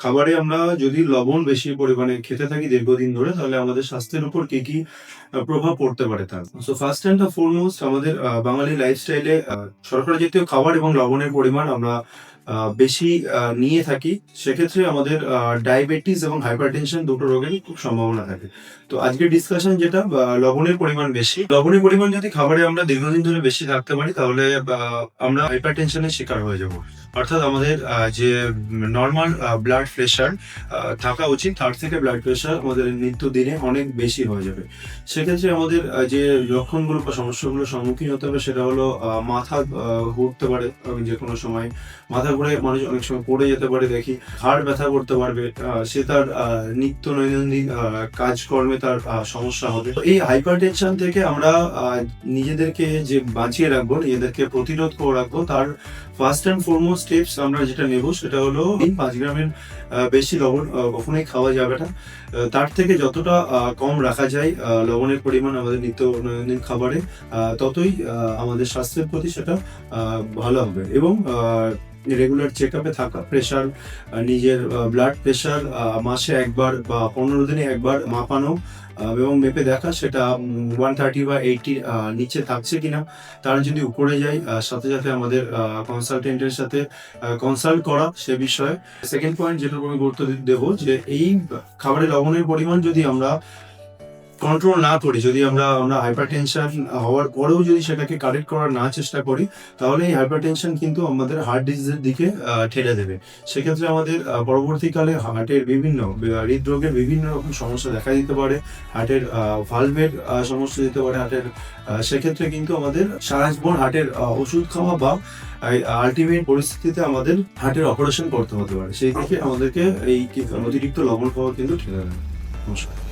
খাবারে আমরা যদি লবণ বেশি পরিমাণে খেতে থাকি দীর্ঘদিন ধরে, তাহলে আমাদের স্বাস্থ্যের উপর কি, কি প্রভাব পড়তে পারে তার। So first and the foremost আমাদের বাঙালি লাইফস্টাইলে শর্করা জাতীয় খাবার এবং লবণের পরিমাণ আমরা বেশি নিয়ে থাকি। সেক্ষেত্রে আমাদের ডায়াবেটিস এবং হাইপারটেনশন দুটো রোগেরই খুব সম্ভাবনা থাকে। তো আজকের ডিসকাশন যেটা লবণের পরিমাণ বেশি। লবণের পরিমাণ যদি খাবারে আমরা দীর্ঘদিন ধরে বেশি থাকতে পারি, তাহলে আমরা হাইপারটেনশনের শিকার হয়ে যাব। অর্থাৎ আমাদের যে নর্মাল ব্লাড প্রেশার থাকা উচিত, তার থেকে ব্লাড প্রেশার আমাদের নিত্যদিনে অনেক বেশি হয়ে যাবে। সেক্ষেত্রে আমাদের যে লক্ষণগুলো বা সমস্যাগুলোর সম্মুখীন হতে হবে সেটা হলো মাথা ঘুরতে পারে যে কোনো সময়, মাথা ঘুরে মানুষ অনেক সময় পড়ে যেতে পারে দেখি, ঘাড় ব্যথা করতে পারবে, সে তার নিত্য দৈনন্দিন কাজকর্মে তার সমস্যা হবে। এই হাইপারটেনশন থেকে আমরা নিজেদেরকে যে বাঁচিয়ে রাখবো, নিজেদেরকে প্রতিরোধ করে রাখবো, তার ফার্স্ট অ্যান্ড ফরমোস্ট স্টেপস আমরা যেটা নেব সেটা হলো 5 গ্রামের বেশি লবণ কখনোই খাওয়া যাবে না। তার থেকে যতটা কম রাখা যায় লবণের পরিমাণ আমাদের নিত্য দৈনন্দিন খাবারে, ততই আমাদের স্বাস্থ্যের প্রতি সেটা ভালো হবে। এবং রেগুলার চেক আপে থাকা, প্রেশার, নিজের ব্লাড প্রেশার মাসে একবার বা 15 দিনে একবার মাপানো এবং মেপে দেখা সেটা 130 বা 80 নিচে থাকছে কিনা। তার যদি উপরে যায়, সাথে সাথে আমাদের কনসালটেন্টের সাথে কনসাল্ট করা সে বিষয়ে। সেকেন্ড পয়েন্ট যেটার উপর গুরুত্ব দেবো, যে এই খাবারে লবণের পরিমাণ যদি আমরা কন্ট্রোল না করি, যদি আমরা হাইপারটেনশন হওয়ার পরেও যদি সেটাকে কারেক্ট করার না চেষ্টা করি, তাহলে এই হাইপারটেনশন কিন্তু আমাদের হার্ট ডিজিজের দিকে ঠেলে দেবে। সেক্ষেত্রে আমাদের পরবর্তীকালে হার্টের বিভিন্ন হৃদরোগের বিভিন্ন রকম সমস্যা দেখা দিতে পারে, হার্টের ভালভের সমস্যা দিতে পারে হার্টের। সেক্ষেত্রে কিন্তু আমাদের সারা জীবন হার্টের ওষুধ খাওয়া বা আলটিমেট পরিস্থিতিতে আমাদের হার্টের অপারেশন করতে হতে পারে। সেই থেকে আমাদেরকে এই অতিরিক্ত লবণ খাওয়া কিন্তু ঠেলে দেবে। নমস্কার।